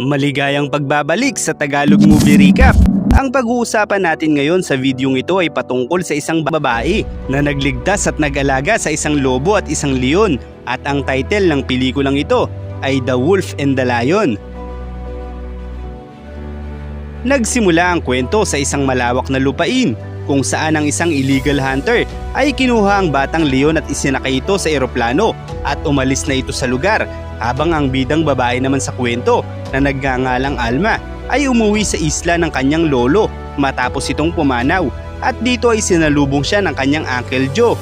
Maligayang pagbabalik sa Tagalog Movie Recap. Ang pag-uusapan natin ngayon sa videong ito ay patungkol sa isang babae na nagligtas at nag-alaga sa isang lobo at isang leon, at ang title ng pelikulang ito ay The Wolf and the Lion. Nagsimula ang kwento sa isang malawak na lupain kung saan ang isang illegal hunter ay kinuha ang batang leon at isinakay ito sa eroplano at umalis na ito sa lugar, habang ang bidang babae naman sa kwento na nagngangalang Alma ay umuwi sa isla ng kanyang lolo matapos itong pumanaw, at dito ay sinalubong siya ng kanyang Uncle Joe.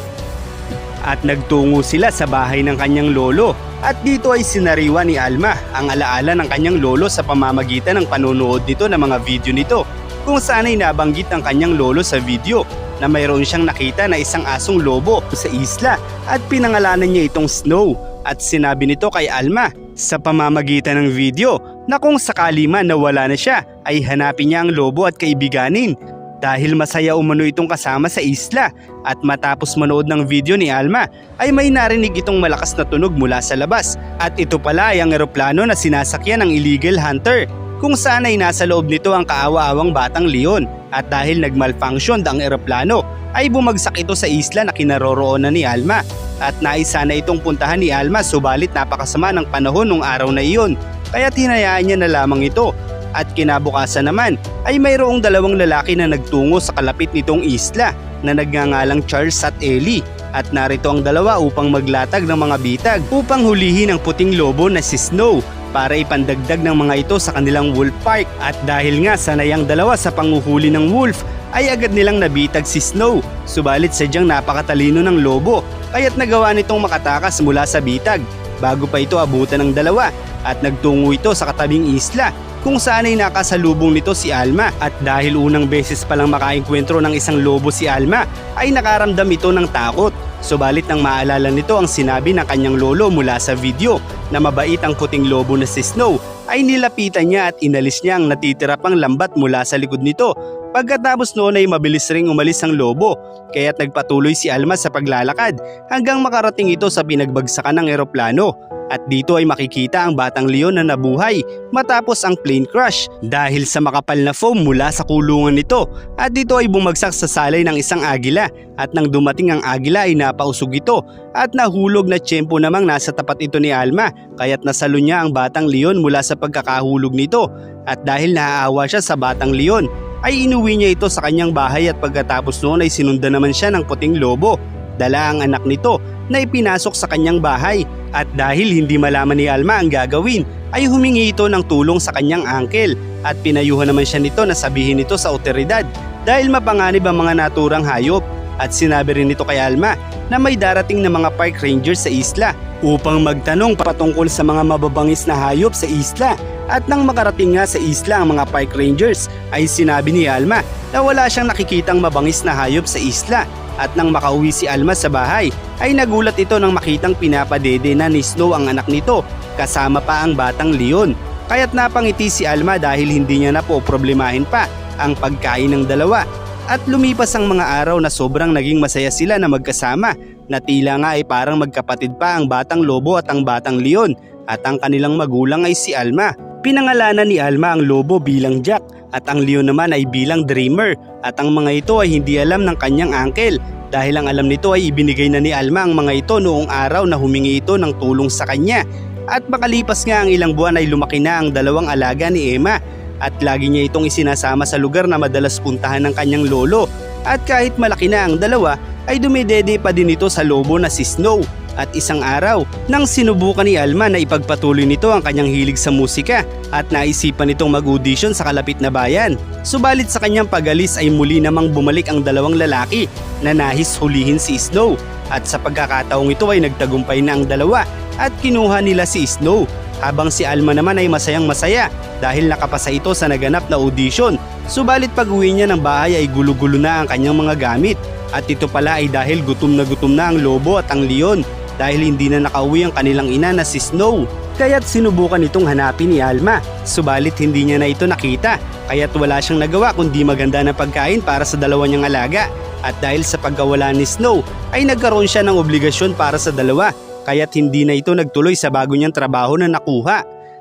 At nagtungo sila sa bahay ng kanyang lolo, at dito ay sinariwa ni Alma ang alaala ng kanyang lolo sa pamamagitan ng panonood nito ng mga video nito, kung saan ay nabanggit ng kanyang lolo sa video na mayroon siyang nakita na isang asong lobo sa isla at pinangalanan niya itong Snow, at sinabi nito kay Alma sa pamamagitan ng video na kung sakali man nawala na siya ay hanapin niya ang lobo at kaibiganin dahil masaya umano itong kasama sa isla. At matapos manood ng video ni Alma ay may narinig itong malakas na tunog mula sa labas, at ito pala ay ang eroplano na sinasakyan ng illegal hunter, kung saan ay nasa loob nito ang kaawa-awang batang leon, at dahil nagmalfunction ang eroplano ay bumagsak ito sa isla na kinaroroonan ni Alma, at naisa na itong puntahan ni Alma, subalit napakasama ng panahon nung araw na iyon kaya't hinayaan niya na lamang ito. At kinabukasan naman ay mayroong dalawang lalaki na nagtungo sa kalapit nitong isla na nagngangalang Charles at Ellie, at narito ang dalawa upang maglatag ng mga bitag upang hulihin ang puting lobo na si Snow para ipandagdag ng mga ito sa kanilang wolf park. At dahil nga sanay ang dalawa sa panguhuli ng wolf ay agad nilang nabitag si Snow, subalit sadyang napakatalino ng lobo kaya't nagawa nitong makatakas mula sa bitag bago pa ito abutan ng dalawa, at nagtungo ito sa katabing isla kung saan ay nakasalubong nito si Alma. At dahil unang beses palang makaengkwentro ng isang lobo si Alma ay nakaramdam ito ng takot, subalit nang maalala nito ang sinabi ng kanyang lolo mula sa video na mabait ang puting lobo na si Snow, ay nilapitan niya at inalis niya ang natitira pang lambat mula sa likod nito. Pagkatapos noon ay mabilis ring umalis ang lobo, kaya't nagpatuloy si Alma sa paglalakad hanggang makarating ito sa pinagbagsakan ng eroplano. At dito ay makikita ang batang leon na nabuhay matapos ang plane crash dahil sa makapal na foam mula sa kulungan nito, at dito ay bumagsak sa salay ng isang agila, at nang dumating ang agila ay napausog ito at nahulog na tiyempo namang nasa tapat ito ni Alma, kaya't nasalo niya ang batang leon mula sa pagkakahulog nito. At dahil naaawa siya sa batang leon ay inuwi niya ito sa kanyang bahay, at pagkatapos noon ay sinundan naman siya ng puting lobo. Dala ang anak nito na ipinasok sa kanyang bahay, at dahil hindi malaman ni Alma ang gagawin ay humingi ito ng tulong sa kanyang uncle, at pinayuhan naman siya nito na sabihin ito sa otoridad dahil mapanganib ang mga naturang hayop. At sinabi rin nito kay Alma na may darating na mga park rangers sa isla upang magtanong patungkol sa mga mababangis na hayop sa isla. At nang makarating nga sa isla ang mga park rangers ay sinabi ni Alma na wala siyang nakikitang mabangis na hayop sa isla. At nang makauwi si Alma sa bahay ay nagulat ito nang makitang pinapadede na ni Snow ang anak nito kasama pa ang batang leon, kaya't napangiti si Alma dahil hindi niya na po problemahin pa ang pagkain ng dalawa. At lumipas ang mga araw na sobrang naging masaya sila na magkasama, na tila nga ay parang magkapatid pa ang batang lobo at ang batang leon, at ang kanilang magulang ay si Alma. Pinangalanan ni Alma ang lobo bilang Jack at ang leon naman ay bilang Dreamer, at ang mga ito ay hindi alam ng kanyang uncle dahil ang alam nito ay ibinigay na ni Alma ang mga ito noong araw na humingi ito ng tulong sa kanya. At makalipas nga ang ilang buwan ay lumaki na ang dalawang alaga ni Emma, at lagi niya itong isinasama sa lugar na madalas puntahan ng kanyang lolo. At kahit malaki na ang dalawa ay dumidede pa din ito sa lobo na si Snow. At isang araw nang sinubukan ni Alma na ipagpatuloy nito ang kanyang hilig sa musika at naisipan nitong mag-audition sa kalapit na bayan, subalit sa kanyang pag-alis ay muli namang bumalik ang dalawang lalaki na nahis hulihin si Snow. At sa pagkakataong ito ay nagtagumpay na ang dalawa at kinuha nila si Snow, habang si Alma naman ay masayang masaya dahil nakapasa ito sa naganap na audition. Subalit pag-uwi niya ng bahay ay gulo-gulo na ang kanyang mga gamit, at ito pala ay dahil gutom na ang lobo at ang leon dahil hindi na nakauwi ang kanilang ina na si Snow. Kaya't sinubukan itong hanapin ni Alma, subalit hindi niya na ito nakita, kaya't wala siyang nagawa kundi maganda na pagkain para sa dalawa niyang alaga. At dahil sa pagkawala ni Snow ay nagkaroon siya ng obligasyon para sa dalawa, kaya't hindi na ito nagtuloy sa bago niyang trabaho na nakuha.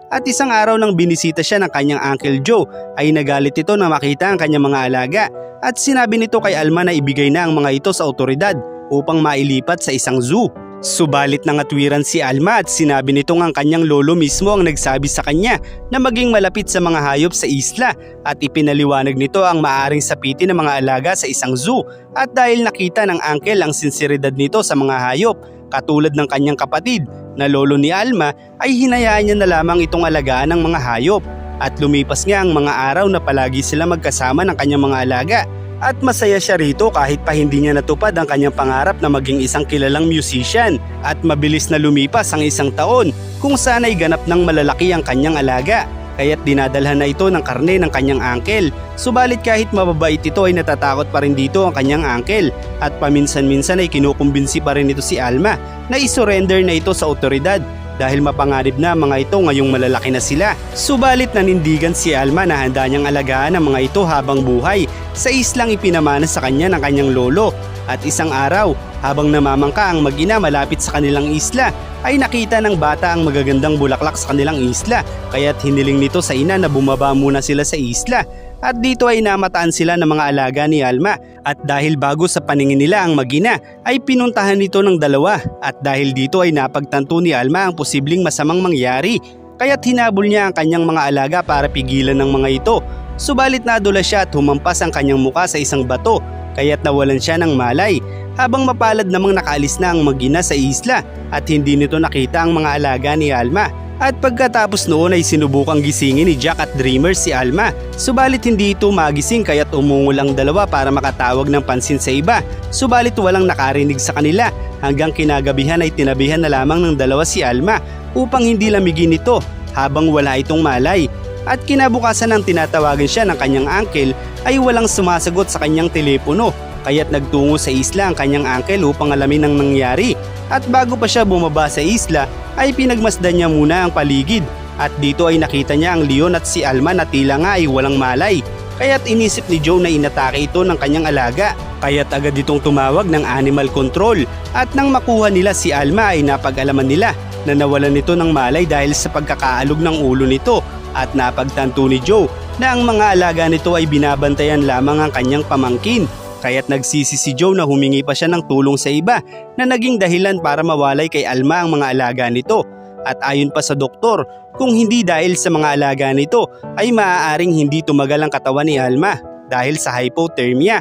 At isang araw nang binisita siya ng kanyang Uncle Joe ay nagalit ito na makita ang kanyang mga alaga at sinabi nito kay Alma na ibigay na ang mga ito sa otoridad upang mailipat sa isang zoo. Subalit nangatwiran si Alma at sinabi nitong ang kanyang lolo mismo ang nagsabi sa kanya na maging malapit sa mga hayop sa isla at ipinaliwanag nito ang maaring sapitin ng mga alaga sa isang zoo at dahil nakita ng uncle ang sinseridad nito sa mga hayop katulad ng kanyang kapatid na lolo ni Alma ay hinayaan niya na lamang itong alagaan ng mga hayop at lumipas nga ang mga araw na palagi sila magkasama ng kanyang mga alaga. At masaya siya rito kahit pa hindi niya natupad ang kanyang pangarap na maging isang kilalang musician at mabilis na lumipas ang isang taon kung saan ay ganap ng malalaki ang kanyang alaga kaya't dinadalhan na ito ng karne ng kanyang uncle. Subalit kahit mababait ito ay natatakot pa rin dito ang kanyang uncle at paminsan-minsan ay kinukumbinsi pa rin ito si Alma na isurrender na ito sa otoridad dahil mapanganib na mga ito ngayong malalaki na sila. Subalit nanindigan si Alma na handa niyang alagaan ang mga ito habang buhay sa islang ipinamana sa kanya ng kanyang lolo. At isang araw, habang namamangka ang mag-ina malapit sa kanilang isla, ay nakita ng bata ang magagandang bulaklak sa kanilang isla kaya't hiniling nito sa ina na bumaba muna sila sa isla. At dito ay namataan sila ng mga alaga ni Alma at dahil bago sa paningin nila ang mag-ina ay pinuntahan nito ng dalawa at dahil dito ay napagtanto ni Alma ang posibleng masamang mangyari kaya't hinabol niya ang kanyang mga alaga para pigilan ng mga ito. Subalit nadula siya at humampas ang kanyang muka sa isang bato kaya't nawalan siya ng malay habang mapalad namang nakaalis na ang mag-ina sa isla at hindi nito nakita ang mga alaga ni Alma. At pagkatapos noon ay sinubukang gisingin ni Jack at Dreamer si Alma. Subalit hindi ito magising kaya't umungol ang dalawa para makatawag ng pansin sa iba. Subalit walang nakarinig sa kanila hanggang kinagabihan ay tinabihan na lamang ng dalawa si Alma upang hindi lamigin ito habang wala itong malay. At kinabukasan nang tinatawagan siya ng kanyang uncle ay walang sumasagot sa kanyang telepono kaya't nagtungo sa isla ang kanyang uncle upang alamin ang nangyari. At bago pa siya bumaba sa isla ay pinagmasdan niya muna ang paligid at dito ay nakita niya ang leon at si Alma na tila nga ay walang malay. Kaya't inisip ni Joe na inatake ito ng kanyang alaga kaya't agad itong tumawag ng animal control at nang makuha nila si Alma ay napag-alaman nila na nawalan nito ng malay dahil sa pagkakaalog ng ulo nito at napagtanto ni Joe na ang mga alaga nito ay binabantayan lamang ang kanyang pamangkin. Kaya't nagsisi si Joe na humingi pa siya ng tulong sa iba na naging dahilan para mawalay kay Alma ang mga alaga nito. At ayon pa sa doktor, kung hindi dahil sa mga alaga nito ay maaaring hindi tumagal ang katawan ni Alma dahil sa hypothermia.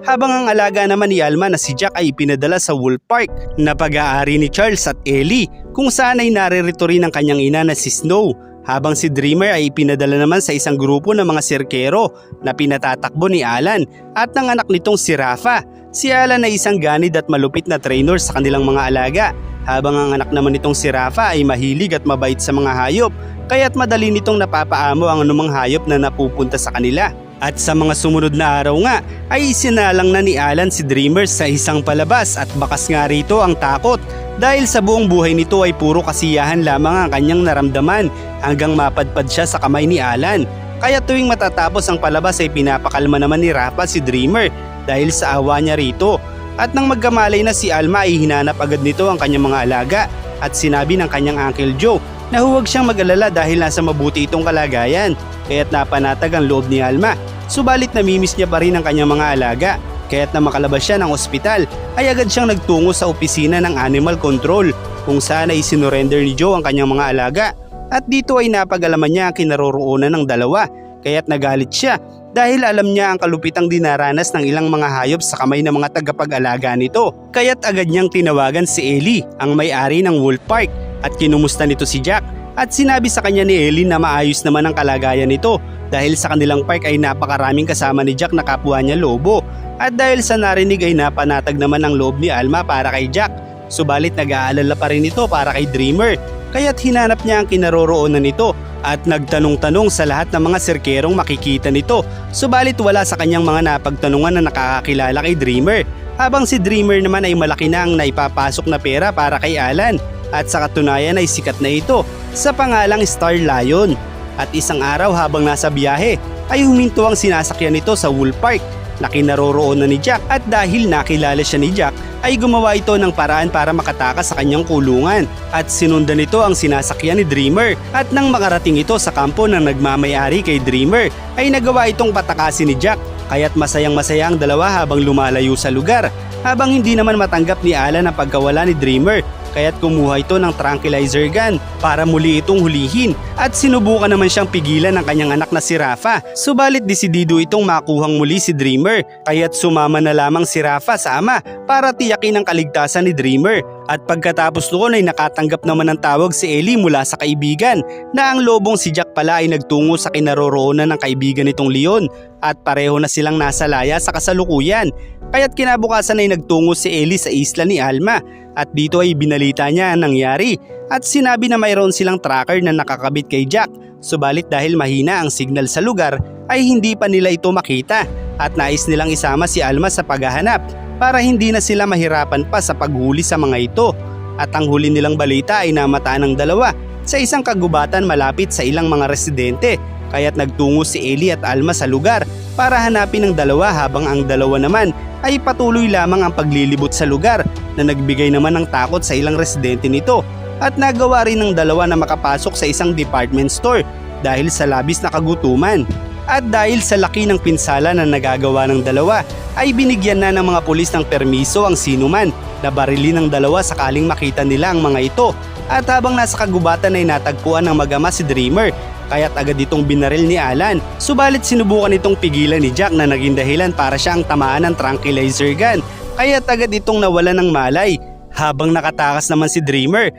Habang ang alaga naman ni Alma na si Jack ay ipinadala sa Wolf Park na pag-aari ni Charles at Ellie kung saan ay naririto rin ang kanyang ina na si Snow. Habang si Dreamer ay ipinadala naman sa isang grupo ng mga sirkero na pinatatakbo ni Alan at ng anak nitong si Rafa. Si Alan ay isang ganid at malupit na trainer sa kanilang mga alaga habang ang anak naman nitong si Rafa ay mahilig at mabait sa mga hayop kaya't madali nitong napapaamo ang anumang hayop na napupunta sa kanila. At sa mga sumunod na araw nga ay isinalang na ni Alan si Dreamer sa isang palabas at bakas nga rito ang takot dahil sa buong buhay nito ay puro kasiyahan lamang ang kanyang naramdaman hanggang mapadpad siya sa kamay ni Alan. Kaya tuwing matatapos ang palabas ay pinapakalma naman ni Rafa si Dreamer dahil sa awa niya rito. At nang magkamalay na si Alma ay hinanap agad nito ang kanyang mga alaga at sinabi ng kanyang Uncle Joe na huwag siyang mag-alala dahil nasa mabuti itong kalagayan kaya't napanatag ang loob ni Alma. Subalit namimiss niya pa rin ang kanyang mga alaga kaya't na makalabas siya ng ospital ay agad siyang nagtungo sa opisina ng animal control kung saan ay sinurrender ni Joe ang kanyang mga alaga. At dito ay napag-alaman niya ang kinaroroonan ng dalawa kaya't nagalit siya dahil alam niya ang kalupitang dinaranas ng ilang mga hayop sa kamay ng mga tagapag-alaga nito. Kaya't agad niyang tinawagan si Ellie, ang may-ari ng Wolf Park at kinumusta nito si Jack at sinabi sa kanya ni Ellie na maayos naman ang kalagayan nito dahil sa kanilang park ay napakaraming kasama ni Jack na kapwa niya lobo at dahil sa narinig ay napanatag naman ang loob ni Alma para kay Jack. Subalit nag-aalala pa rin ito para kay Dreamer kaya't hinanap niya ang kinaroroonan nito at nagtanong-tanong sa lahat ng mga sirkerong makikita nito. Subalit wala sa kanyang mga napagtanungan na nakakakilala kay Dreamer habang si Dreamer naman ay malaki na ang naipapasok na pera para kay Alan at sa katunayan ay sikat na ito sa pangalang Star Lion. At isang araw habang nasa biyahe ay huminto ang sinasakyan nito sa Wolf Park na kinaroroonan ni Jack at dahil nakilala siya ni Jack ay gumawa ito ng paraan para makatakas sa kanyang kulungan at sinundan nito ang sinasakyan ni Dreamer at nang makarating ito sa kampo ng nagmamayari kay Dreamer ay nagawa itong patakasin ni Jack kaya't masayang-masaya ang dalawa habang lumalayo sa lugar habang hindi naman matanggap ni Alan ang pagkawala ni Dreamer kaya't kumuha ito ng tranquilizer gun para muli itong hulihin at sinubukan naman siyang pigilan ng kanyang anak na si Rafa. Subalit desidido itong makuhang muli si Dreamer kaya't sumama na lamang si Rafa sa ama para tiyakin ang kaligtasan ni Dreamer. At pagkatapos noon ay nakatanggap naman ng tawag si Ellie mula sa kaibigan na ang lobong si Jack pala ay nagtungo sa kinaroroonan ng kaibigan nitong Leon at pareho na silang nasa laya sa kasalukuyan. Kaya't kinabukasan ay nagtungo si Ellie sa isla ni Alma at dito ay binalita niya ang nangyari at sinabi na mayroon silang tracker na nakakabit kay Jack. Subalit dahil mahina ang signal sa lugar ay hindi pa nila ito makita at nais nilang isama si Alma sa paghahanap para hindi na sila mahirapan pa sa paghuli sa mga ito. At ang huli nilang balita ay namataan ng dalawa sa isang kagubatan malapit sa ilang mga residente kaya't nagtungo si Ellie at Alma sa lugar para hanapin ang dalawa habang ang dalawa naman ay patuloy lamang ang paglilibot sa lugar na nagbigay naman ng takot sa ilang residente nito at nagawa rin ng dalawa na makapasok sa isang department store dahil sa labis na kagutuman. At dahil sa laki ng pinsala na nagagawa ng dalawa ay binigyan na ng mga pulis ng permiso ang sinuman na barilin ng dalawa sakaling makita nila ang mga ito. At habang nasa kagubatan ay natagpuan ng mag-ama si Dreamer kaya't agad itong binaril ni Alan. Subalit sinubukan itong pigilan ni Jack na naging dahilan para siya ang tamaan ng tranquilizer gun kaya't agad itong nawala ng malay habang nakatakas naman si Dreamer.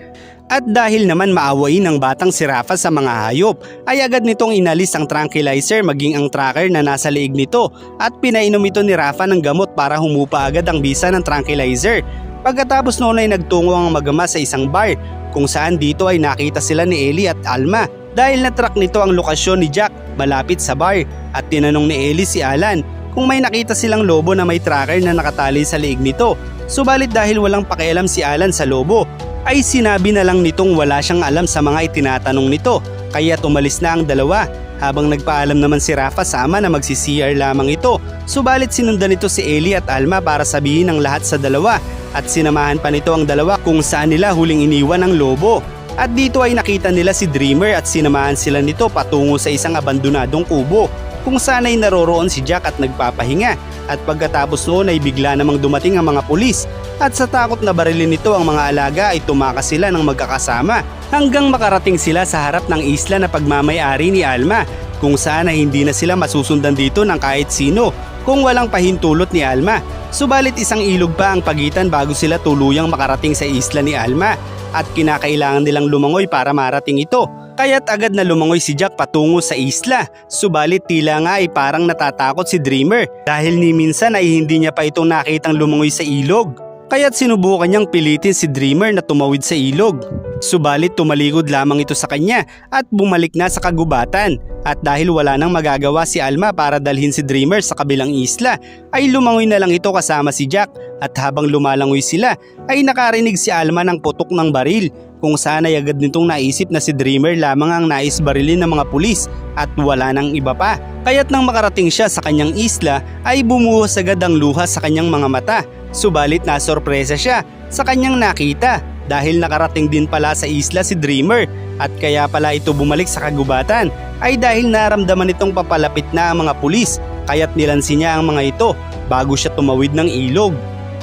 At dahil naman maawain ng batang si Rafa sa mga hayop ay agad nitong inalis ang tranquilizer maging ang tracker na nasa leeg nito at pinainom ito ni Rafa ng gamot para humupa agad ang bisa ng tranquilizer. Pagkatapos noon ay nagtungo ang mag-ama sa isang bar kung saan dito ay nakita sila ni Ellie at Alma dahil na-track nito ang lokasyon ni Jack malapit sa bar at tinanong ni Ellie si Alan kung may nakita silang lobo na may tracker na nakatali sa leeg nito. Subalit dahil walang pakialam si Alan sa lobo ay sinabi na lang nitong wala siyang alam sa mga itinatanong nito kaya umalis na ang dalawa habang nagpaalam naman si Rafa sa ama na magsi-CR lamang ito. Subalit sinundan nito si Ellie at Alma para sabihin ang lahat sa dalawa at sinamahan pa nito ang dalawa kung saan nila huling iniwan ang lobo. At dito ay nakita nila si Dreamer at sinamahan sila nito patungo sa isang abandonadong kubo kung saan ay naroroon si Jack at nagpapahinga. At pagkatapos noon ay bigla namang dumating ang mga pulis at sa takot na barilin nito ang mga alaga ay tumakas sila ng magkakasama hanggang makarating sila sa harap ng isla na pagmamayari ni Alma kung saan ay hindi na sila masusundan dito ng kahit sino kung walang pahintulot ni Alma. Subalit isang ilog pa ang pagitan bago sila tuluyang makarating sa isla ni Alma at kinakailangan nilang lumangoy para marating ito. Kaya't agad na lumangoy si Jack patungo sa isla. Subalit tila nga ay parang natatakot si Dreamer dahil ni minsan ay hindi niya pa itong nakitang lumangoy sa ilog. Kaya't sinubukan niyang pilitin si Dreamer na tumawid sa ilog. Subalit tumalikod lamang ito sa kanya at bumalik na sa kagubatan. At dahil wala nang magagawa si Alma para dalhin si Dreamer sa kabilang isla ay lumangoy na lang ito kasama si Jack. At habang lumalangoy sila ay nakarinig si Alma ng putok ng baril kung saan ay agad nitong naisip na si Dreamer lamang ang nais barilin ng mga pulis at wala nang iba pa. Kaya't nang makarating siya sa kanyang isla ay bumuhos agad ang luha sa kanyang mga mata. Subalit nasorpresa siya sa kanyang nakita dahil nakarating din pala sa isla si Dreamer at kaya pala ito bumalik sa kagubatan ay dahil naramdaman itong papalapit na ang mga pulis kaya't nilansi niya ang mga ito bago siya tumawid ng ilog.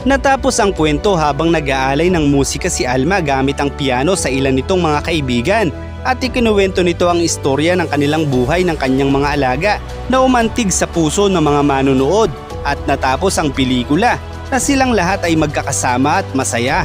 Natapos ang kwento habang nag-aalay ng musika si Alma gamit ang piano sa ilan nitong mga kaibigan at ikinuwento nito ang istorya ng kanilang buhay ng kanyang mga alaga na umantig sa puso ng mga manonood at natapos ang pelikula na silang lahat ay magkakasama at masaya.